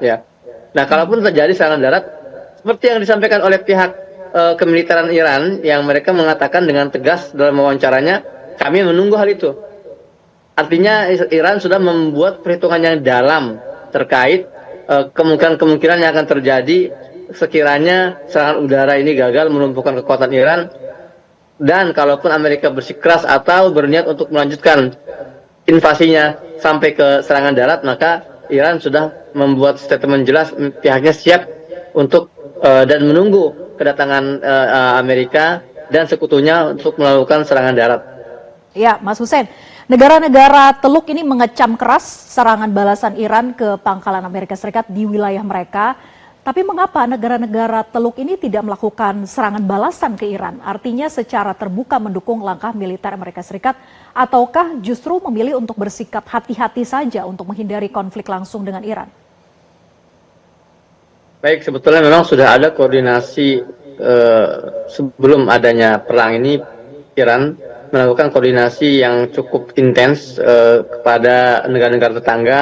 ya. Nah, kalaupun terjadi serangan darat, seperti yang disampaikan oleh pihak kemiliteran Iran, yang mereka mengatakan dengan tegas dalam wawancaranya, kami menunggu hal itu. Artinya Iran sudah membuat perhitungan yang dalam terkait kemungkinan-kemungkinan yang akan terjadi sekiranya serangan udara ini gagal melumpuhkan kekuatan Iran, dan kalaupun Amerika bersikeras atau berniat untuk melanjutkan invasinya sampai ke serangan darat, maka Iran sudah membuat statement jelas pihaknya siap untuk dan menunggu kedatangan Amerika dan sekutunya untuk melakukan serangan darat. Ya, Mas Hussein, negara-negara Teluk ini mengecam keras serangan balasan Iran ke pangkalan Amerika Serikat di wilayah mereka. Tapi mengapa negara-negara Teluk ini tidak melakukan serangan balasan ke Iran? Artinya secara terbuka mendukung langkah militer Amerika Serikat, ataukah justru memilih untuk bersikap hati-hati saja untuk menghindari konflik langsung dengan Iran? Baik, sebetulnya memang sudah ada koordinasi sebelum adanya perang ini. Iran melakukan koordinasi yang cukup intens kepada negara-negara tetangga.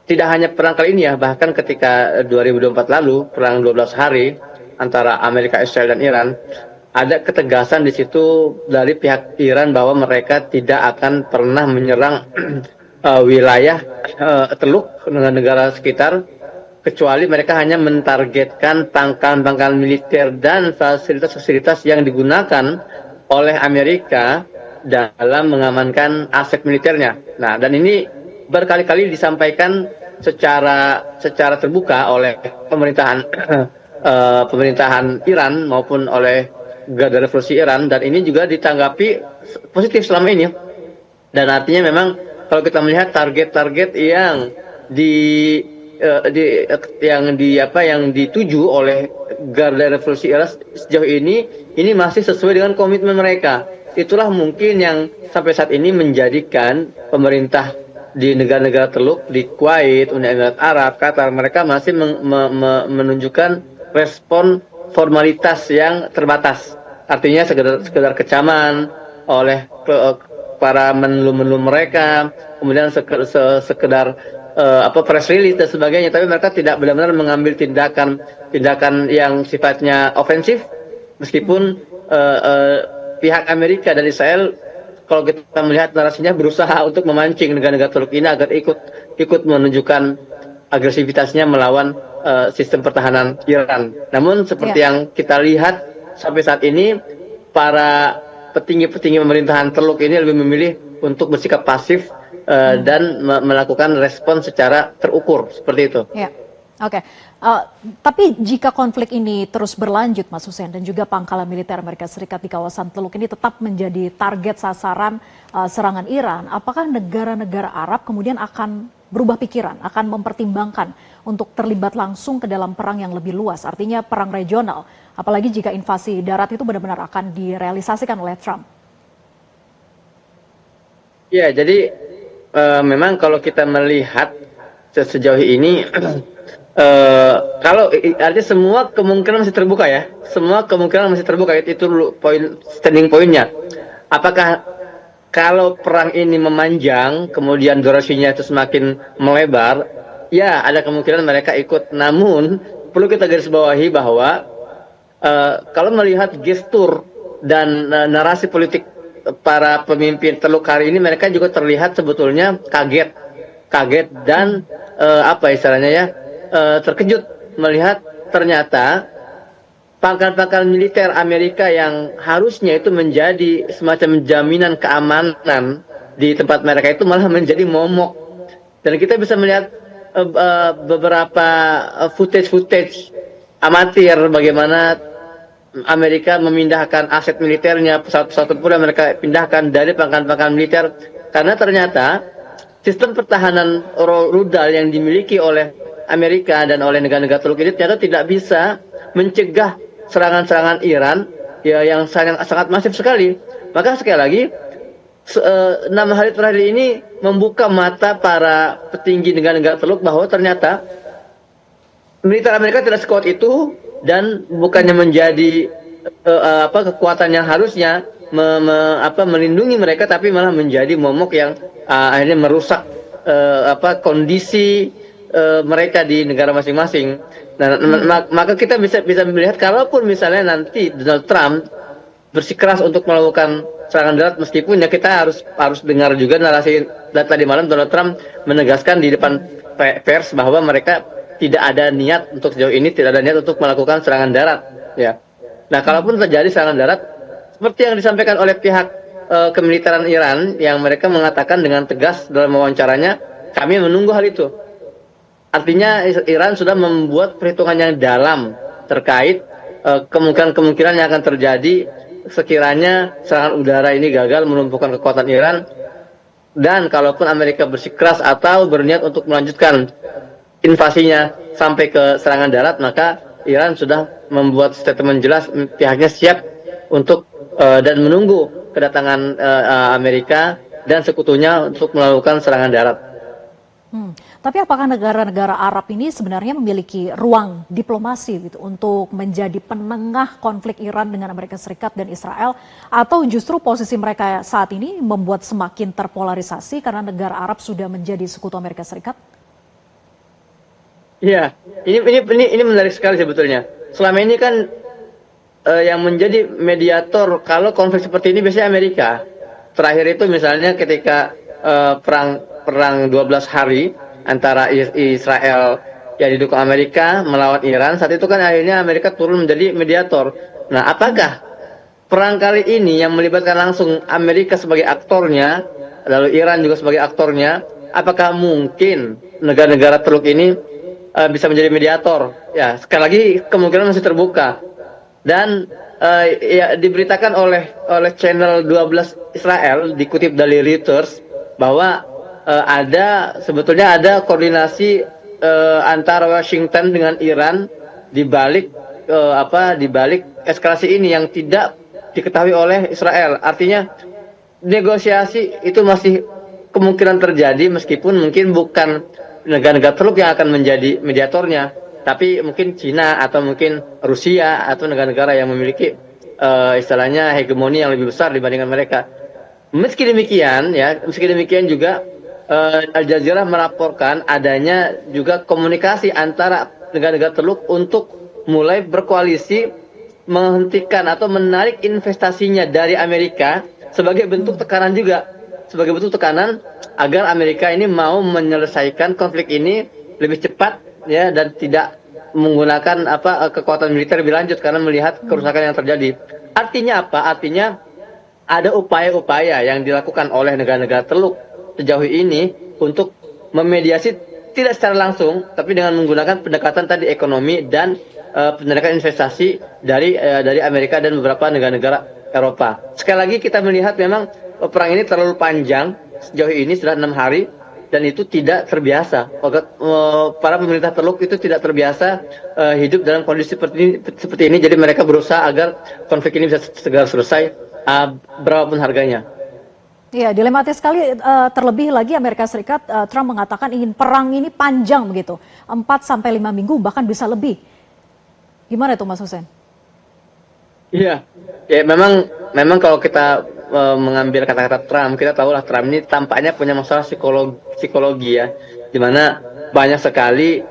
Tidak hanya perang kali ini ya, bahkan ketika 2024 lalu, perang 12 hari antara Amerika, Israel, dan Iran, ada ketegasan di situ dari pihak Iran bahwa mereka tidak akan pernah menyerang wilayah Teluk dengan negara sekitar, kecuali mereka hanya mentargetkan pangkalan-pangkalan militer dan fasilitas-fasilitas yang digunakan oleh Amerika dalam mengamankan aset militernya. Nah, dan ini berkali-kali disampaikan secara terbuka oleh pemerintahan Iran maupun oleh Garda Revolusi Iran, dan ini juga ditanggapi positif selama ini. Dan artinya memang kalau kita melihat target-target yang yang dituju oleh Garda Revolusi Iran sejauh ini masih sesuai dengan komitmen mereka. Itulah mungkin yang sampai saat ini menjadikan pemerintah di negara-negara Teluk, di Kuwait, Uni Emirat Arab, Qatar, mereka masih menunjukkan respon formalitas yang terbatas. Artinya sekedar kecaman oleh para menlu-menlu mereka, kemudian sekedar press release dan sebagainya, tapi mereka tidak benar-benar mengambil tindakan yang sifatnya ofensif, meskipun pihak Amerika dan Israel, kalau kita melihat narasinya, berusaha untuk memancing negara-negara Teluk ini agar ikut menunjukkan agresivitasnya melawan sistem pertahanan Iran. Namun seperti yang kita lihat sampai saat ini, para petinggi-petinggi pemerintahan Teluk ini lebih memilih untuk bersikap pasif dan melakukan respon secara terukur, seperti itu. Ya. Oke, tapi jika konflik ini terus berlanjut, Mas Hussein, dan juga pangkalan militer Amerika Serikat di kawasan Teluk ini tetap menjadi target sasaran serangan Iran, apakah negara-negara Arab kemudian akan berubah pikiran, akan mempertimbangkan untuk terlibat langsung ke dalam perang yang lebih luas, artinya perang regional, apalagi jika invasi darat itu benar-benar akan direalisasikan oleh Trump? Ya, jadi memang kalau kita melihat sejauh ini, kalau artinya semua kemungkinan masih terbuka ya, semua kemungkinan masih terbuka, itu standing pointnya. Apakah kalau perang ini memanjang, kemudian durasinya itu semakin melebar, ya ada kemungkinan mereka ikut. Namun perlu kita garis bawahi bahwa kalau melihat gestur dan narasi politik para pemimpin Teluk hari ini, mereka juga terlihat sebetulnya kaget dan terkejut melihat ternyata pangkalan-pangkalan militer Amerika yang harusnya itu menjadi semacam jaminan keamanan di tempat mereka itu malah menjadi momok. Dan kita bisa melihat beberapa footage amatir bagaimana Amerika memindahkan aset militernya, pesawat-pesawat tempur yang mereka pindahkan dari pangkalan-pangkalan militer, karena ternyata sistem pertahanan rudal yang dimiliki oleh Amerika dan oleh negara-negara Teluk ini ternyata tidak bisa mencegah serangan-serangan Iran ya yang sangat masif sekali. Maka sekali lagi 6 hari terakhir ini membuka mata para petinggi negara-negara Teluk bahwa ternyata militer Amerika tidak sekuat itu, dan bukannya menjadi kekuatan yang harusnya melindungi mereka, tapi malah menjadi momok yang akhirnya merusak kondisi mereka di negara masing-masing. Nah, maka kita bisa melihat kalaupun misalnya nanti Donald Trump bersikeras untuk melakukan serangan darat, meskipun ya kita harus dengar juga narasi tadi malam Donald Trump menegaskan di depan pers bahwa mereka tidak ada niat untuk sejauh ini tidak ada niat untuk melakukan serangan darat ya. Nah, kalaupun terjadi serangan darat seperti yang disampaikan oleh pihak kemiliteran Iran yang mereka mengatakan dengan tegas dalam wawancaranya, kami menunggu hal itu. Artinya Iran sudah membuat perhitungan yang dalam terkait kemungkinan-kemungkinan yang akan terjadi sekiranya serangan udara ini gagal melumpuhkan kekuatan Iran, dan kalaupun Amerika bersikeras atau berniat untuk melanjutkan invasinya sampai ke serangan darat, maka Iran sudah membuat statement jelas pihaknya siap untuk dan menunggu kedatangan Amerika dan sekutunya untuk melakukan serangan darat. Tapi apakah negara-negara Arab ini sebenarnya memiliki ruang diplomasi gitu untuk menjadi penengah konflik Iran dengan Amerika Serikat dan Israel, atau justru posisi mereka saat ini membuat semakin terpolarisasi karena negara Arab sudah menjadi sekutu Amerika Serikat? Iya, ini menarik sekali sebetulnya. Selama ini kan yang menjadi mediator kalau konflik seperti ini biasanya Amerika. Terakhir itu misalnya ketika perang 12 hari antara Israel yang didukung Amerika melawan Iran, saat itu kan akhirnya Amerika turun menjadi mediator. Nah, apakah perang kali ini yang melibatkan langsung Amerika sebagai aktornya, lalu Iran juga sebagai aktornya, apakah mungkin negara-negara Teluk ini bisa menjadi mediator? Ya, sekali lagi kemungkinan masih terbuka. Dan ya, diberitakan oleh channel 12 Israel, dikutip dari Reuters, bahwa sebetulnya ada koordinasi antara Washington dengan Iran di balik eskalasi ini yang tidak diketahui oleh Israel. Artinya negosiasi itu masih kemungkinan terjadi, meskipun mungkin bukan negara-negara Teluk yang akan menjadi mediatornya, tapi mungkin Cina atau mungkin Rusia atau negara-negara yang memiliki istilahnya hegemoni yang lebih besar dibandingkan mereka. Meski demikian juga Al Jazeera melaporkan adanya juga komunikasi antara negara-negara Teluk untuk mulai berkoalisi menghentikan atau menarik investasinya dari Amerika sebagai bentuk tekanan juga, sebagai bentuk tekanan agar Amerika ini mau menyelesaikan konflik ini lebih cepat ya, dan tidak menggunakan kekuatan militer lebih lanjut karena melihat kerusakan yang terjadi. Artinya apa? Artinya ada upaya-upaya yang dilakukan oleh negara-negara Teluk sejauh ini untuk memediasi tidak secara langsung, tapi dengan menggunakan pendekatan tadi ekonomi dan pendekatan investasi dari Amerika dan beberapa negara-negara Eropa. Sekali lagi kita melihat memang perang ini terlalu panjang, sejauh ini sudah 6 hari, dan itu tidak terbiasa. Para pemerintah Teluk itu tidak terbiasa hidup dalam kondisi seperti ini, jadi mereka berusaha agar konflik ini bisa segera selesai, berapapun harganya. Ya, dilematis sekali, terlebih lagi Amerika Serikat, Trump mengatakan ingin perang ini panjang begitu, 4-5 minggu bahkan bisa lebih. Gimana itu Mas Hussein? Iya, ya memang kalau kita mengambil kata-kata Trump, kita tahulah Trump ini tampaknya punya masalah psikologi ya, dimana banyak sekali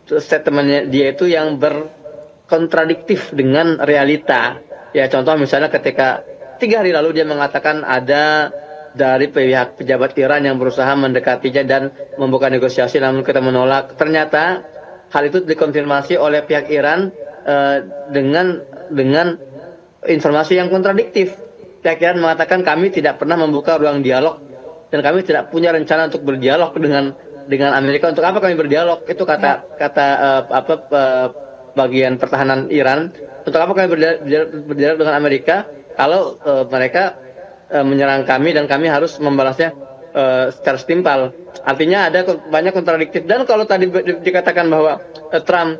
statementnya dia itu yang berkontradiktif dengan realita. Ya, contoh misalnya ketika 3 hari lalu dia mengatakan ada dari pihak pejabat Iran yang berusaha mendekatinya dan membuka negosiasi, namun kita menolak. Ternyata hal itu dikonfirmasi oleh pihak Iran dengan informasi yang kontradiktif. Pihak Iran mengatakan kami tidak pernah membuka ruang dialog dan kami tidak punya rencana untuk berdialog dengan Amerika. Untuk apa kami berdialog? Itu kata bagian pertahanan Iran. Untuk apa kami berdialog dengan Amerika kalau mereka menyerang kami dan kami harus membalasnya secara setimpal. Artinya ada banyak kontradiktif. Dan kalau tadi dikatakan bahwa Trump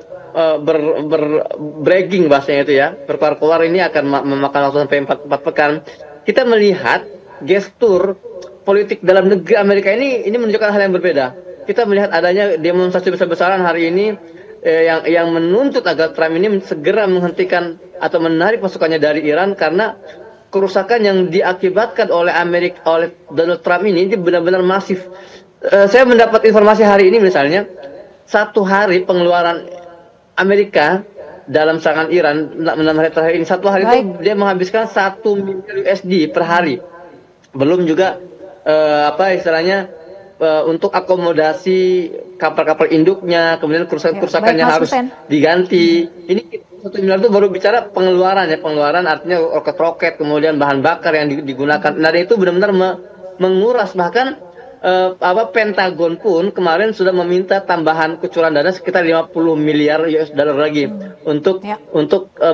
bragging bahasanya itu ya, berkeluar ini akan memakan waktu sampai 4 pekan. Kita melihat gestur politik dalam negeri Amerika ini menunjukkan hal yang berbeda. Kita melihat adanya demonstrasi besar-besaran hari ini yang menuntut agar Trump ini segera menghentikan atau menarik pasukannya dari Iran, karena kerusakan yang diakibatkan oleh Donald Trump ini benar-benar masif. Saya mendapat informasi hari ini misalnya satu hari pengeluaran Amerika dalam serangan Iran dalam hari terakhir ini, satu hari itu dia menghabiskan 1 miliar USD per hari. Belum juga apa istilahnya untuk akomodasi kapal-kapal induknya, kemudian kerusakan-kerusakan yang harus diganti. Ini 1 miliar itu baru bicara pengeluaran ya, pengeluaran artinya roket-roket, kemudian bahan bakar yang digunakan. Nah, itu benar-benar menguras. Bahkan Pentagon pun kemarin sudah meminta tambahan kucuran dana sekitar 50 miliar US dollar lagi untuk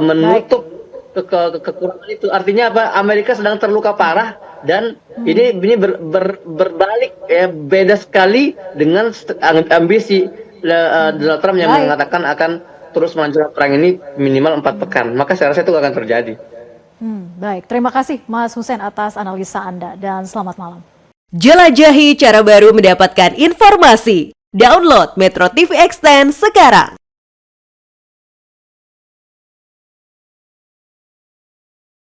menutup kekurangan itu. Artinya apa? Amerika sedang terluka parah dan ini berbalik ya, beda sekali dengan ambisi Donald Trump yang mengatakan akan terus melanjutkan perang ini minimal 4 pekan. Maka saya rasa itu akan terjadi. Baik, terima kasih Mas Hussein atas analisa Anda dan selamat malam. Jelajahi cara baru mendapatkan informasi. Download Metro TV Extend sekarang.